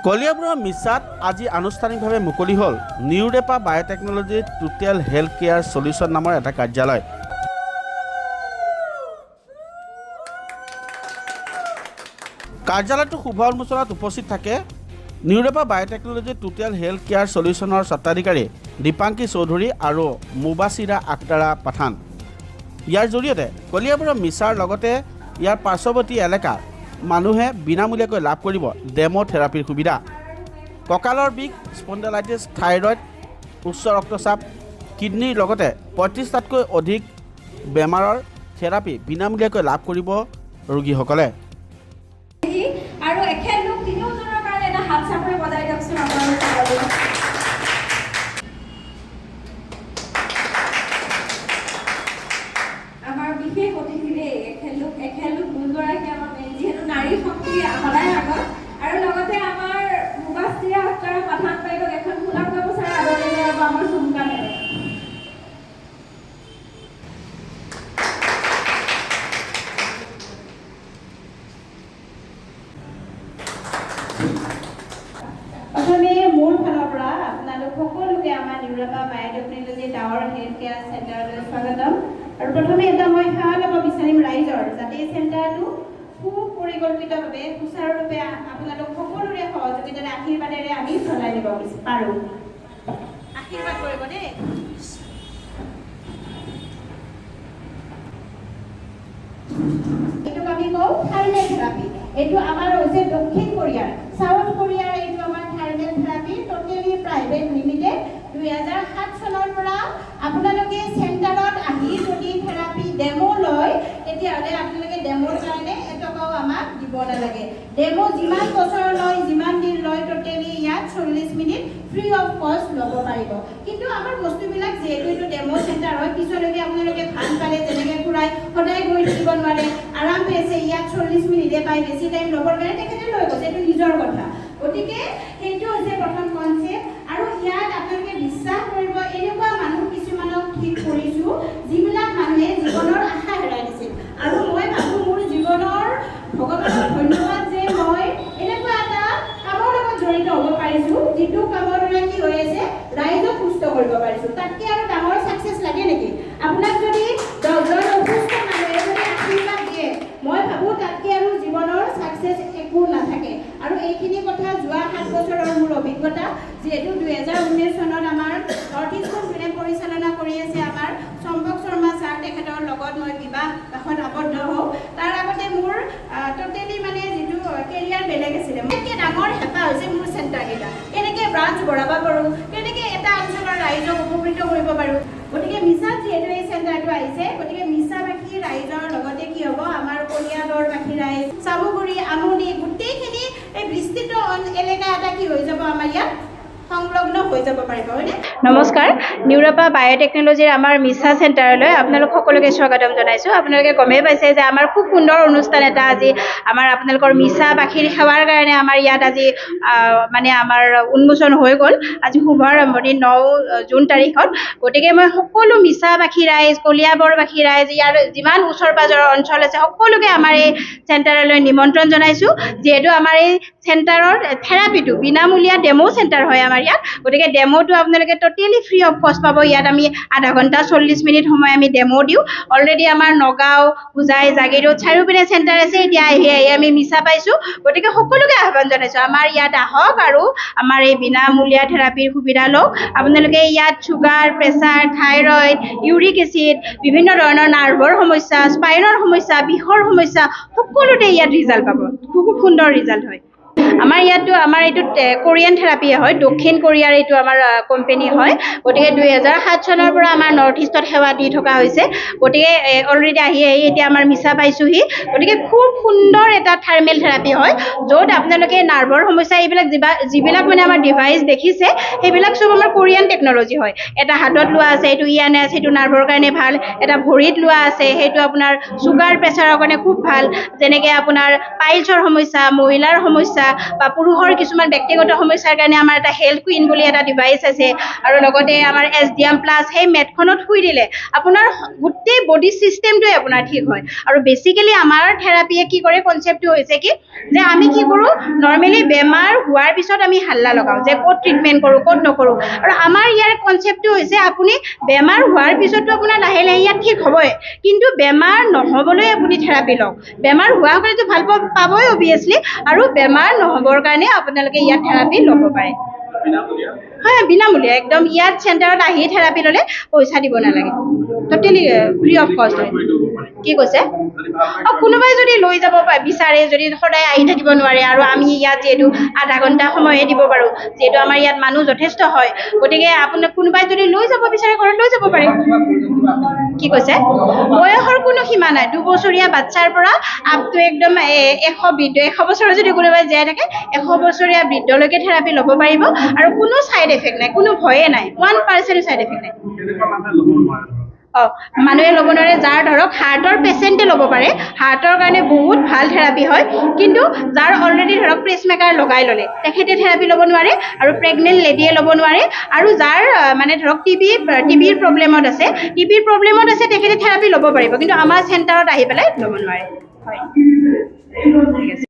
কলিয়াবৰৰ মিছাত আজি আনুষ্ঠানিকভাৱে মুকলি হ'ল নিউৰেপা biotechnology total health care solution নামৰ এটা কাৰ্যালয়। কাৰ্যালয়টোৰ শুভ উন্মোচনত উপস্থিত থাকে নিউৰেপা বায়'টেকনলজি টোটেল হেল্থ কেয়াৰ সলিউশ্যনৰ স্বত্বাধিকাৰী দীপাংকী চৌধুৰী আৰু মুবাছিৰা আক্তাৰা পাঠান। ইয়াৰ জৰিয়তে কলিয়াবৰৰ মিছাৰ লগতে ইয়াৰ পাৰ্শ্বৱৰ্তী এলেকাৰ মানুহে বিনামূলীয়াকৈ লাভ কৰিব ডেমো থেৰাপিৰ সুবিধা। কঁকালৰ বিষ, স্পণ্ডাইলাইটিছ, থাইৰয়ড, উচ্চ ৰক্তচাপ, কিডনিৰ লগতে ৩৫টাতকৈ অধিক বেমাৰৰ থেৰাপি বিনামূলীয়াকৈ লাভ কৰিব ৰোগীসকলে। আৰু এখেত লোক তিনিওজনৰ কাৰণে এটা হাত চাপৰি বজাই দিয়কচোন আপোনালোকে। আমাৰ বিশেষ অতিথি দেই এখেত লোক দুগৰাকী আমাৰ যিহেতু নাৰী শক্তি সদায় আগত, আৰু লগতে আমাৰ মুবাছিৰা আক্তাৰা পাঠান বাইদেউক এখন ফুলাম গামোচাৰে আদৰণি জনাব আমাৰ চুমকানেৰে। প্ৰথমে মোৰ ফালৰ পৰা আপোনালোক সকলোকে আমাৰ নিউৰেপা বায়'টেকনলজি টাৱাৰ হেল্থ কেয়াৰ চেণ্টাৰলৈ স্বাগতম। আৰু প্ৰথমে এটা মই সেৱা ল'ব বিচাৰিম ৰাইজৰ, যাতে এই চেণ্টাৰটো সুপৰিকল্পিতভাৱে সুচাৰুৰূপে আপোনালোক সকলোৰে সহযোগিতাৰে আশীৰ্বাদেৰে আমি চলাই নিব পাৰোঁ। আশীৰ্বাদ কৰিব দেই। এইটোক আমি কওঁ থাৰ্মেল থেৰাপি। এইটো আমাৰ হৈছে দক্ষিণ কোৰিয়াৰ, চাউথ কোৰিয়াৰ এইটো আমাৰ thermal therapy, totally private limited. 2007 চনৰ পৰা আপোনালোকে চেণ্টাৰত আহি যদি থেৰাপি ডেমো লয় তেতিয়াহ'লে আপোনালোকে ডেমোৰ কাৰণে এটকাও আমাক দিব নালাগে। ডেমো যিমান বছৰ লয়, যিমান দিন লয়, টোটেলি ইয়াত 40 মিনিট ফ্ৰী অফ কষ্ট ল'ব পাৰিব। কিন্তু আমাৰ বস্তুবিলাক যিহেতু এইটো ডেমো চেণ্টাৰ হয়, পিছলৈকে আপোনালোকে ভাল পালে যেনেকৈ ঘূৰাই সদায় গৈ থাকিব নোৱাৰে, আৰাম পাইছে ইয়াত 40 মিনিটে পায়, বেছি টাইম ল'বৰ কাৰণে তেখেতে লৈ গৈছে, এইটো নিজৰ কথা। গতিকে সেইটো হৈছে প্ৰথম কনচেপ্ট। আৰু ইয়াত আপোনালোকে বিশ্বাস কৰিব, এনেকুৱা মানুহ কিছুমানক ঠিক কৰিছোঁ যিবিলাক মানুহে জীৱনৰ আশা হেৰাই দিছিল। আৰু মই ভাবোঁ মোৰ জীৱনৰ ভগৱানক ধন্যবাদ যে মই এনেকুৱা এটা কামৰ লগত জড়িত হ'ব পাৰিছোঁ, যিটো কামৰ দ্বাৰা কি হৈ আছে ৰাইজক সুস্থ কৰিব পাৰিছোঁ। তাতকৈ আৰু ডাঙৰ ছাকচেছ লাগে নেকি? আপোনাক যদি 10জন অসুস্থ মানুহে যদি আশীৰ্বাদ দিয়ে, মই ভাবোঁ তাতকৈ আৰু জীৱনৰ ছাকচেছ একো নাথাকে। আৰু এইখিনি কথা যোৱা 7 বছৰৰ মোৰ অভিজ্ঞতা, যিহেতু 2019 চনত আমাৰ নৰ্থ ইষ্টখন যোনে পৰিচালনা কৰি আছে আমাৰ চম্পক শৰ্মা ছাৰ, তেখেতৰ লগত মই বিবাহ এখন আবদ্ধ হওঁ। তাৰ আগতে মোৰ টোটেলি মানে যিটো কেৰিয়াৰ বেলেগ আছিলে। মোতকৈ ডাঙৰ হেঁপাহ হৈছে মোৰ চেণ্টাৰকেইটা, কেনেকৈ ব্ৰাঞ্চ বঢ়াব পাৰোঁ, কেনেকৈ এটা অঞ্চলৰ ৰাইজক উপকৃত কৰিব পাৰোঁ। গতিকে মিছাত যিহেতু এই চেণ্টাৰটো আহিছে, গতিকে মিছাবাসী ৰাইজৰ লগতে কি হ'ব, আমাৰ কলিয়াবৰবাসী ৰাইজ, চামুগুৰি, আমনি গোটেইখিনি এই বিস্তৃত এলেকা এটা কি হৈ যাব, আমাৰ ইয়াত সংলগ্ন হৈ যাব পাৰিব, হয়নে? নমস্কাৰ, নিউৰেপা বায়'টেকনলজিৰ আমাৰ মিছা চেণ্টাৰলৈ আপোনালোক সকলোকে স্বাগতম জনাইছোঁ। আপোনালোকে গমেই পাইছে যে আমাৰ খুব সুন্দৰ অনুষ্ঠান এটা আজি আমাৰ আপোনালোকৰ মিছাবাসীৰ সেৱাৰ কাৰণে আমাৰ ইয়াত আজি মানে আমাৰ উন্মোচন হৈ গ'ল। আজি শুভ আৰম্ভণি 9 জুন তাৰিখত। গতিকে মই সকলো মিছাবাসী ৰাইজ, কলিয়াবৰবাসী ৰাইজ, ইয়াৰ যিমান ওচৰ পাজৰৰ অঞ্চল আছে সকলোকে আমাৰ এই চেণ্টাৰলৈ নিমন্ত্ৰণ জনাইছোঁ। যিহেতু আমাৰ এই চেণ্টাৰৰ থেৰাপিটো বিনামূলীয়া ডেমো চেণ্টাৰ হয় আমাৰ ইয়াত। গতিকে ডেমোটো আপোনালোকে টোটেলি ফ্ৰী অফ কষ্ট পাব। ইয়াত আমি আধা ঘণ্টা 40 মিনিট সময় আমি ডেমো দিওঁ। অলৰেডি আমাৰ নগাঁও, হোজাই, জাগিৰোড চাৰিওপিনে চেণ্টাৰ আছে। এতিয়া আহি আমি মিছা পাইছোঁ। গতিকে সকলোকে আহ্বান জনাইছোঁ, আমাৰ ইয়াত আহক আৰু আমাৰ এই বিনামূলীয়া থেৰাপিৰ সুবিধা লওক। আপোনালোকে ইয়াত sugar, pressure, thyroid, uric acid, বিভিন্ন ধৰণৰ নাৰ্ভৰ সমস্যা, স্পাইনৰ সমস্যা, বিষৰ সমস্যা সকলোতে ইয়াত ৰিজাল্ট পাব। খুব সুন্দৰ ৰিজাল্ট হয়। আমাৰ ইয়াতো আমাৰ এইটো কোৰিয়ান থেৰাপিয়ে হয়, দক্ষিণ কোৰিয়াৰ এইটো আমাৰ কোম্পেনী হয়। গতিকে 2007 চনৰ পৰা আমাৰ নৰ্থ ইষ্টত সেৱা দি থকা হৈছে। গতিকে অলৰেডি আহি এতিয়া আমাৰ মিছা পাইছোঁহি। গতিকে খুব সুন্দৰ এটা থাৰ্মেল থেৰাপি হয়, য'ত আপোনালোকে নাৰ্ভৰ সমস্যা এইবিলাক যিবিলাক মানে আমাৰ ডিভাইচ দেখিছে সেইবিলাক চব আমাৰ কোৰিয়ান টেকনলজি হয়। এটা হাতত লোৱা আছে, এইটো ENS, সেইটো নাৰ্ভৰ কাৰণে ভাল। এটা ভৰিত লোৱা আছে, সেইটো আপোনাৰ চুগাৰ প্ৰেছাৰৰ কাৰণে খুব ভাল। যেনেকৈ আপোনাৰ পাইলছৰ সমস্যা, মহিলাৰ সমস্যা, বা পুৰুষৰ কিছুমান ব্যক্তিগত সমস্যাৰ কাৰণে আমাৰ এটা হেল্থ কুইন বুলি এটা ডিভাইচ আছে আৰু লগতে আমাৰ SDM প্লাছ সেই মেটখনত শুই দিলে আপোনাৰ গোটেই বডি চিষ্টেমটোৱে আপোনাৰ ঠিক হয় আৰু বেচিকেলি আমাৰ থেৰাপিয়ে কি কৰে কনচেপ্টটো হৈছে কি যে আমি কি কৰোঁ নৰ্মেলি বেমাৰ হোৱাৰ পিছত আমি হাল্লা লগাওঁ যে ক'ত ট্ৰিটমেণ্ট কৰোঁ ক'ত নকৰোঁ আৰু আমাৰ ইয়াৰ কনচেপ্টটো হৈছে আপুনি বেমাৰ হোৱাৰ পিছতো আপোনাৰ লাহে লাহে ইয়াত ঠিক হ'বই কিন্তু বেমাৰ নহ'বলৈ আপুনি থেৰাপি লওক বেমাৰ হোৱাসকলেতো ভাল পাবই অভিয়াছলি আৰু বেমাৰ নহ'বৰ কাৰণে আপোনালোকে ইয়াত থেৰাপি ল'ব পাৰে হয় বিনামূলীয়া একদম ইয়াত চেণ্টাৰত আহি থেৰাপি ল'লে পইচা দিব নালাগে টোটেলি ফ্ৰী অফ কষ্ট হয় কি কৈছে কোনোবাই যদি লৈ যাব বিচাৰে যদি সদায় আহি থাকিব নোৱাৰে আৰু আমি ইয়াত যিহেতু আধা ঘণ্টা সময়হে দিব পাৰোঁ যিহেতু আমাৰ ইয়াত মানুহ যথেষ্ট হয় গতিকে আপোনাক কোনোবাই যদি লৈ যাব বিচাৰে ঘৰত লৈ যাব পাৰে কি কৈছে বয়সৰ কোনো সীমা নাই 2 বছৰীয়া বাচ্চাৰ পৰা আপ টু একদম 100 বৃদ্ধ 100 বছৰৰ যদি কোনোবাই জীয়াই থাকে 100 বছৰীয়া বৃদ্ধলৈকে থেৰাপি ল'ব পাৰিব আৰু কোনো ছাইড এফেক্ট নাই কোনো ভয়ে নাই 1% ছাইড এফেক্ট নাই মানুহে ল'ব নোৱাৰে যাৰ ধৰক হাৰ্টৰ পেচেণ্টে ল'ব পাৰে হাৰ্টৰ কাৰণে বহুত ভাল থেৰাপি হয় কিন্তু যাৰ অলৰেডি ধৰক প্ৰেচমেকাৰ লগাই ল'লে তেখেতে থেৰাপি ল'ব নোৱাৰে আৰু প্ৰেগনেণ্ট লেডিয়ে ল'ব নোৱাৰে আৰু যাৰ মানে ধৰক টিবিৰ প্ৰব্লেমত আছে তেখেতে থেৰাপি ল'ব পাৰিব কিন্তু আমাৰ চেণ্টাৰত আহি পেলাই ল'ব নোৱাৰে হয় ঠিক আছে